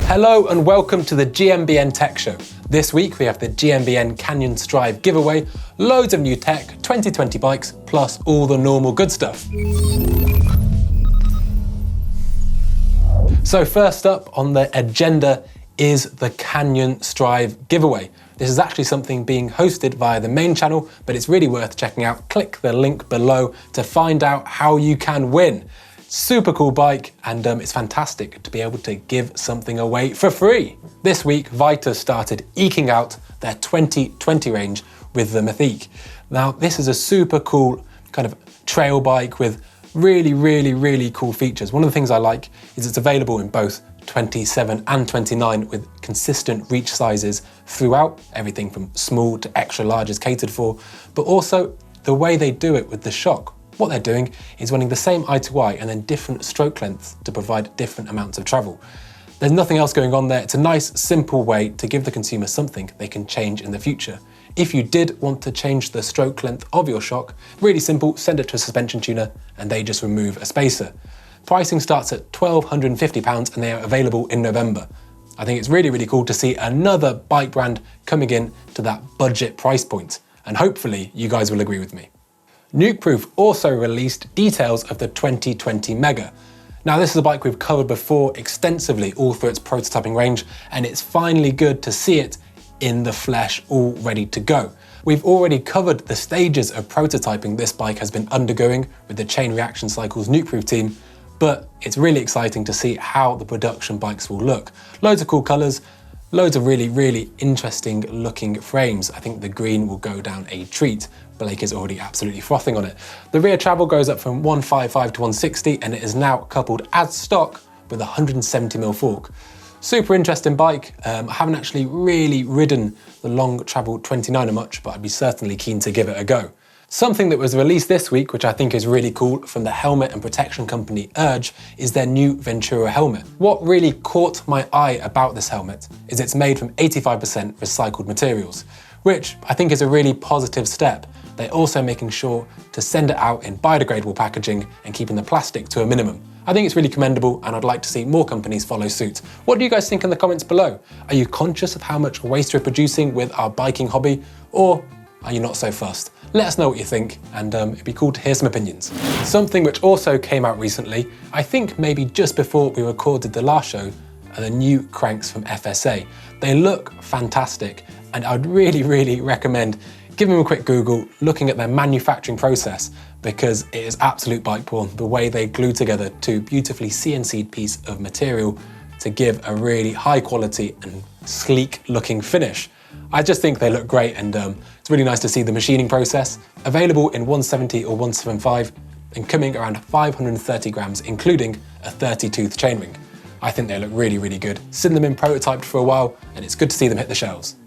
Hello and welcome to the GMBN Tech Show. This week we have the GMBN Canyon Strive giveaway, loads of new tech, 2020 bikes, plus all the normal good stuff. So first up on the agenda is the Canyon Strive giveaway. This is actually something being hosted via the main channel, but it's really worth checking out. Click the link below to find out how you can win. Super cool bike, and it's fantastic to be able to give something away for free. This week, Vitus started eking out their 2020 range with the Mythique. Now, this is a super cool kind of trail bike with really cool features. One of the things I like is it's available in both 27 and 29 with consistent reach sizes throughout, everything from small to extra large is catered for, but also the way they do it with the shock. What they're doing is running the same eye to eye and then different stroke lengths to provide different amounts of travel. There's nothing else going on there. It's a nice, simple way to give the consumer something they can change in the future. If you did want to change the stroke length of your shock, really simple, send it to a suspension tuner and they just remove a spacer. Pricing starts at £1,250 and they are available in November. I think it's really cool to see another bike brand coming in to that budget price point, and hopefully you guys will agree with me. Nukeproof also released details of the 2020 Mega. Now this is a bike we've covered before extensively all through its prototyping range, and it's finally good to see it in the flesh all ready to go. We've already covered the stages of prototyping this bike has been undergoing with the Chain Reaction Cycles Nukeproof team, but it's really exciting to see how the production bikes will look. Loads of cool colours, loads of really interesting looking frames. I think the green will go down a treat. Blake is already absolutely frothing on it. The rear travel goes up from 155 to 160 and it is now coupled as stock with a 170mm fork. Super interesting bike. I haven't actually really ridden the long travel 29er much, but I'd be certainly keen to give it a go. Something that was released this week, which I think is really cool, from the helmet and protection company Urge, is their new Ventura helmet. What really caught my eye about this helmet is it's made from 85% recycled materials, which I think is a really positive step. They're also making sure to send it out in biodegradable packaging and keeping the plastic to a minimum. I think it's really commendable and I'd like to see more companies follow suit. What do you guys think in the comments below? Are you conscious of how much waste we're producing with our biking hobby, or are you not so fussed? Let us know what you think, and it'd be cool to hear some opinions. Something which also came out recently, I think maybe just before we recorded the last show, are the new cranks from FSA. They look fantastic, and I'd really recommend giving them a quick Google, looking at their manufacturing process, because it is absolute bike porn, the way they glue together two beautifully CNC'd piece of material to give a really high quality and sleek looking finish. I just think they look great, and it's really nice to see the machining process. Available in 170 or 175 and coming around 530 grams, including a 30-tooth chainring. I think they look really good. Seen them in prototyped for a while, and it's good to see them hit the shelves.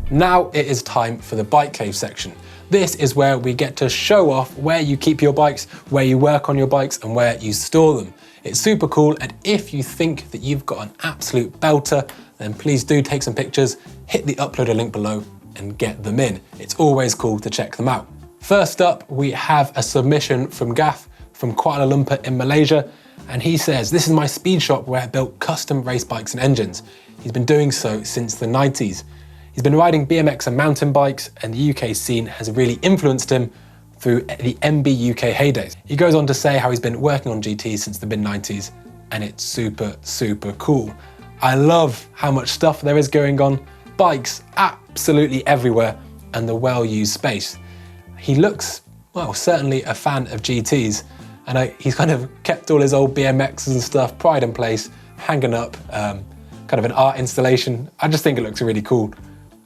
Now it is time for the bike cave section. This is where we get to show off where you keep your bikes, where you work on your bikes, and where you store them. It's super cool, and if you think that you've got an absolute belter, then please do take some pictures, hit the uploader link below and get them in. It's always cool to check them out. First up, we have a submission from Gaff from Kuala Lumpur in Malaysia, and he says, "This is my speed shop where I built custom race bikes and engines." He's been doing so since the 90s. He's been riding BMX and mountain bikes, and the UK scene has really influenced him through the MB UK heydays. He goes on to say how he's been working on GTs since the mid-90s, and it's super cool. I love how much stuff there is going on, bikes absolutely everywhere, and the well-used space. He looks, well, certainly a fan of GTs, and he's kind of kept all his old BMXs and stuff, pride in place, hanging up, kind of an art installation. I just think it looks really cool.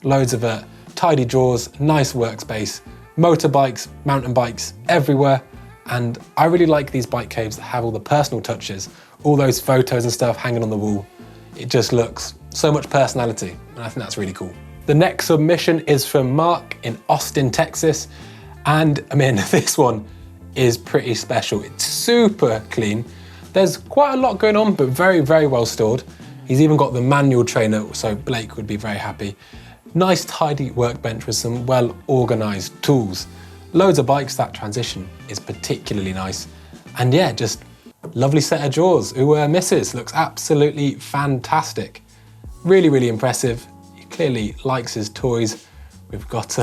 Loads of tidy drawers, nice workspace, motorbikes, mountain bikes everywhere, and I really like these bike caves that have all the personal touches, all those photos and stuff hanging on the wall. It just looks so much personality, and I think that's really cool. The next submission is from Mark in Austin, Texas, and I mean, this one is pretty special. It's super clean. There's quite a lot going on, but very well stored. He's even got the manual trainer, so Blake would be very happy. Nice tidy workbench with some well-organised tools. Loads of bikes. That transition is particularly nice. And yeah, just Lovely set of drawers. Ooh, misses, looks absolutely fantastic. Really, really impressive. He clearly likes his toys. We've got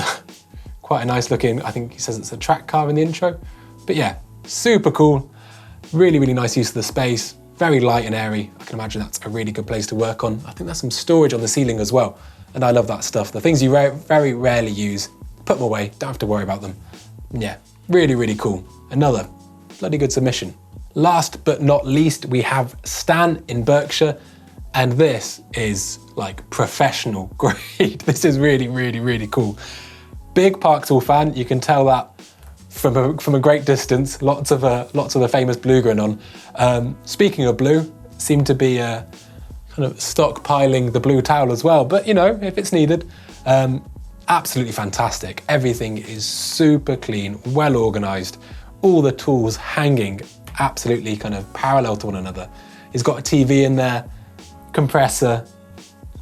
quite a nice looking, I think he says it's a track car in the intro. But yeah, super cool. Really, really nice use of the space. Very light and airy. I can imagine that's a really good place to work on. I think there's some storage on the ceiling as well. And I love that stuff. The things you very rarely use, put them away, don't have to worry about them. Yeah, really, really cool. Another bloody good submission. Last but not least, we have Stan in Berkshire. And this is like professional grade. This is really, really, really cool. Big Parktool fan, you can tell that from a great distance. Lots of the famous blue going on. Speaking of blue, seem to be kind of stockpiling the blue towel as well. But you know, if it's needed, absolutely fantastic. Everything is super clean, well organized. All the tools hanging absolutely kind of parallel to one another. He's got a TV in there, compressor.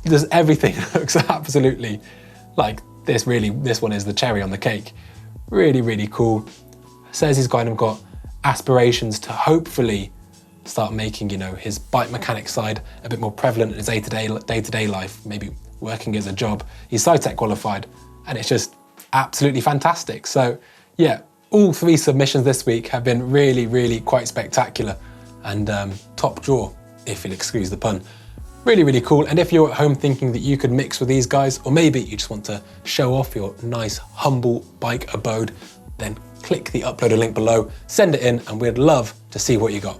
Just everything looks absolutely like this. Really, this one is the cherry on the cake. Really, really cool. Says he's kind of got aspirations to hopefully start making, you know, his bike mechanic side a bit more prevalent in his day-to-day life, maybe working as a job. He's SciTech qualified, and it's just absolutely fantastic. So yeah, all 3 submissions this week have been really, really quite spectacular and top drawer, if you'll excuse the pun. Really, really cool. And if you're at home thinking that you could mix with these guys, or maybe you just want to show off your nice, humble bike abode, then click the upload link below, send it in, and we'd love to see what you got.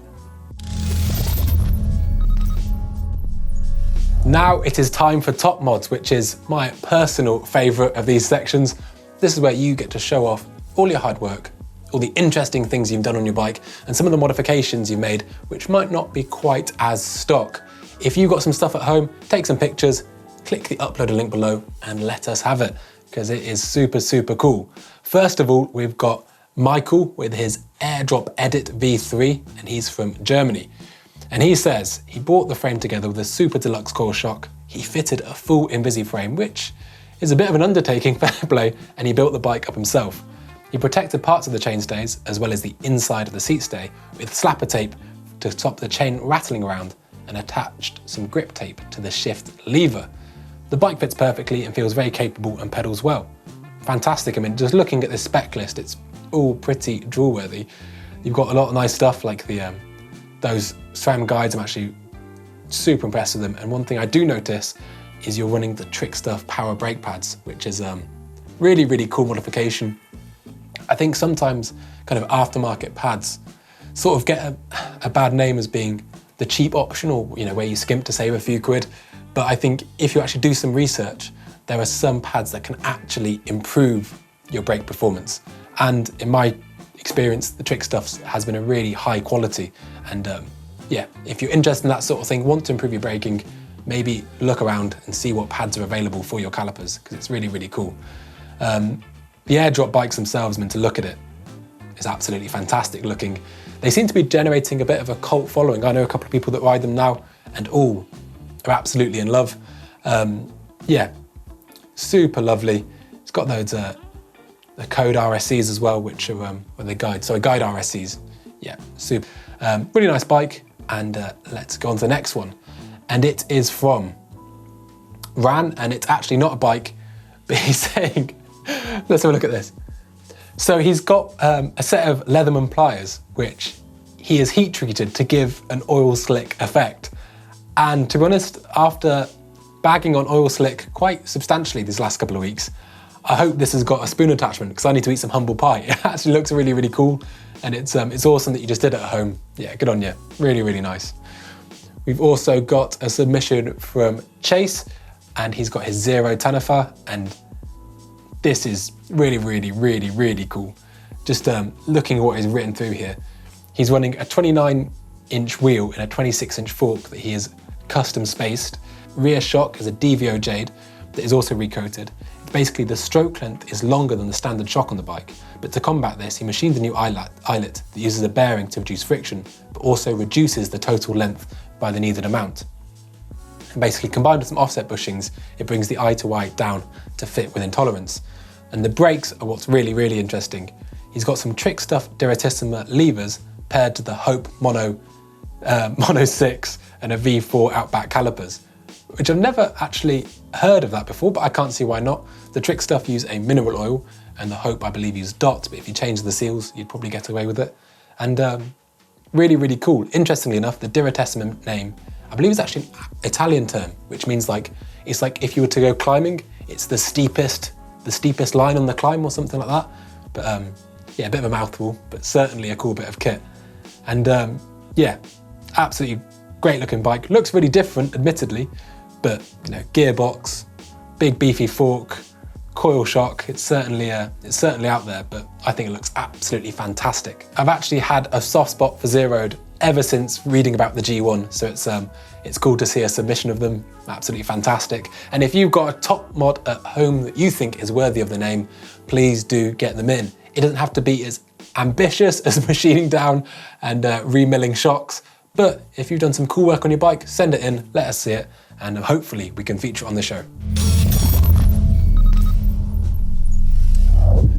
Now it is time for Top Mods, which is my personal favorite of these sections. This is where you get to show off all your hard work, all the interesting things you've done on your bike, and some of the modifications you've made, which might not be quite as stock. If you've got some stuff at home, take some pictures, click the upload link below and let us have it, because it is super, super cool. First of all, we've got Michael with his Airdrop Edit V3, and he's from Germany. And he says he brought the frame together with a super deluxe coil shock. He fitted a full Invisi frame, which is a bit of an undertaking, fair play, and he built the bike up himself. He protected parts of the chainstays as well as the inside of the seat stay with slapper tape to stop the chain rattling around, and attached some grip tape to the shift lever. The bike fits perfectly and feels very capable and pedals well. Fantastic. I mean, just looking at this spec list, it's all pretty draw-worthy. You've got a lot of nice stuff like the those SRAM guides. I'm actually super impressed with them. And one thing I do notice is you're running the Trick Stuff power brake pads, which is really, really cool modification. I think sometimes kind of aftermarket pads sort of get a bad name as being the cheap option, or you know, where you skimp to save a few quid. But I think if you actually do some research, there are some pads that can actually improve your brake performance. And in my experience, the Trick Stuff has been a really high quality. And yeah, if you're interested in that sort of thing, want to improve your braking, maybe look around and see what pads are available for your calipers, because it's really, really cool. The airdrop bikes themselves, I mean, to look at it, is absolutely fantastic looking. They seem to be generating a bit of a cult following. I know a couple of people that ride them now, and all are absolutely in love. Yeah, super lovely. It's got those the code RSCs as well, which are the guide RSCs. Yeah, super. Really nice bike. And let's go on to the next one. And it is from Ran, and it's actually not a bike, but he's saying, let's have a look at this. So he's got a set of Leatherman pliers, which he has heat treated to give an oil slick effect. And to be honest, after bagging on oil slick quite substantially these last couple of weeks, I hope this has got a spoon attachment, because I need to eat some humble pie. It actually looks really, really cool. And it's awesome that you just did it at home. Yeah, good on you. Really, really nice. We've also got a submission from Chase, and he's got his Zero Tanafa, and this is really, really, really, really cool. Just looking at what he's written through here. He's running a 29-inch wheel and a 26-inch fork that he has custom spaced. Rear shock is a DVO jade that is also recoated. Basically, the stroke length is longer than the standard shock on the bike, but to combat this, he machined a new eyelet that uses a bearing to reduce friction, but also reduces the total length by the needed amount. And basically, combined with some offset bushings, it brings the eye to eye down to fit within tolerance. And the brakes are what's really, really interesting. He's got some Trick Stuff Duratissima levers paired to the Hope Mono Mono 6 and a V4 Outback calipers, which I've never actually heard of that before, but I can't see why not. The Trick stuff use a mineral oil, and the Hope, I believe, use dots, but if you change the seals, you'd probably get away with it. And really, really cool. Interestingly enough, the Diratessima name, I believe, is actually an Italian term, which means like, it's like if you were to go climbing, it's the steepest line on the climb or something like that. But yeah, a bit of a mouthful, but certainly a cool bit of kit. And yeah, absolutely great looking bike. Looks really different, admittedly, but you know, gearbox, big beefy fork, coil shock, it's certainly out there, but I think it looks absolutely fantastic. I've actually had a soft spot for Zeroed ever since reading about the G1, so it's cool to see a submission of them, absolutely fantastic. And if you've got a top mod at home that you think is worthy of the name, please do get them in. It doesn't have to be as ambitious as machining down and remilling shocks, but if you've done some cool work on your bike, send it in, let us see it, and hopefully we can feature it on the show.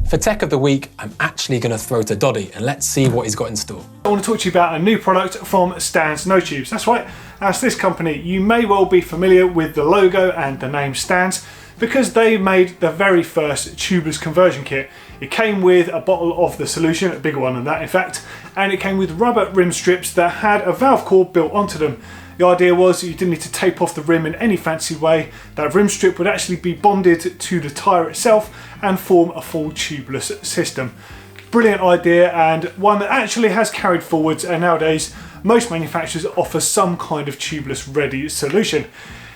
For Tech of the Week, I'm actually going to throw to Doddy and let's see what he's got in store. I want to talk to you about a new product from Stan's No Tubes. That's right, as this company, you may well be familiar with the logo and the name Stan's because they made the very first tubeless conversion kit. It came with a bottle of the solution, a bigger one than that in fact, and it came with rubber rim strips that had a valve core built onto them. The idea was you didn't need to tape off the rim in any fancy way. That rim strip would actually be bonded to the tyre itself and form a full tubeless system. Brilliant idea, and one that actually has carried forwards, and nowadays most manufacturers offer some kind of tubeless ready solution.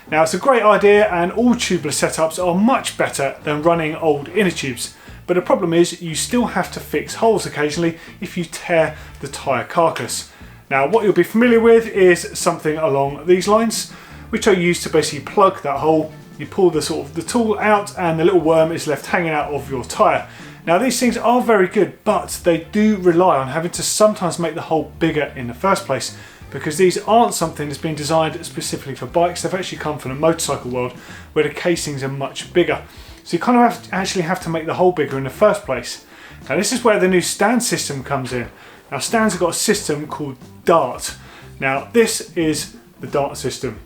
Now it's a great idea, and all tubeless setups are much better than running old inner tubes. But the problem is you still have to fix holes occasionally if you tear the tyre carcass. Now what you'll be familiar with is something along these lines, which are used to basically plug that hole. You pull the tool out and the little worm is left hanging out of your tyre. Now these things are very good, but they do rely on having to sometimes make the hole bigger in the first place, because these aren't something that's been designed specifically for bikes. They've actually come from the motorcycle world where the casings are much bigger. So you kind of actually have to make the hole bigger in the first place. Now this is where the new Stan system comes in. Now Stan's got a system called Dart. Now this is the Dart system.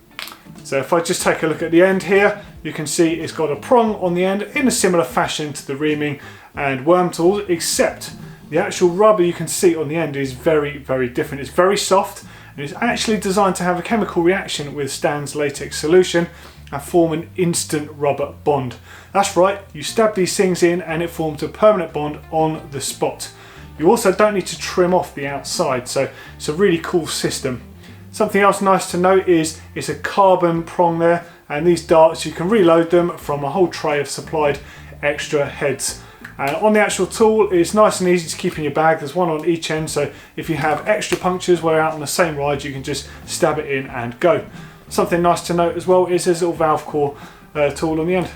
So if I just take a look at the end here, you can see it's got a prong on the end in a similar fashion to the reaming and worm tools, except the actual rubber you can see on the end is very, very different. It's very soft, and it's actually designed to have a chemical reaction with Stan's latex solution and form an instant rubber bond. That's right, you stab these things in and it forms a permanent bond on the spot. You also don't need to trim off the outside, so it's a really cool system. Something else nice to note is it's a carbon prong there, and these darts, you can reload them from a whole tray of supplied extra heads. And on the actual tool, it's nice and easy to keep in your bag. There's one on each end, so if you have extra punctures while out on the same ride, you can just stab it in and go. Something nice to note as well is there's a little valve core tool on the end.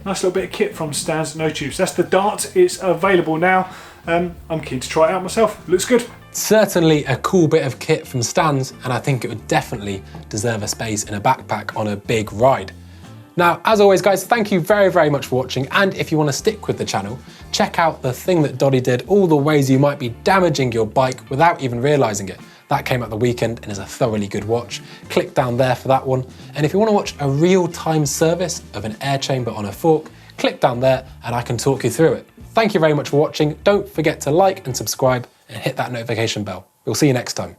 Nice little bit of kit from Stan's No Tubes. That's the Dart, it's available now. I'm keen to try it out myself, looks good. Certainly a cool bit of kit from Stan's, and I think it would definitely deserve a space in a backpack on a big ride. Now, as always guys, thank you very, very much for watching, and if you want to stick with the channel, check out the thing that Doddy did, all the ways you might be damaging your bike without even realising it. That came at the weekend and is a thoroughly good watch. Click down there for that one. And if you want to watch a real-time service of an air chamber on a fork, click down there and I can talk you through it. Thank you very much for watching. Don't forget to like and subscribe and hit that notification bell. We'll see you next time.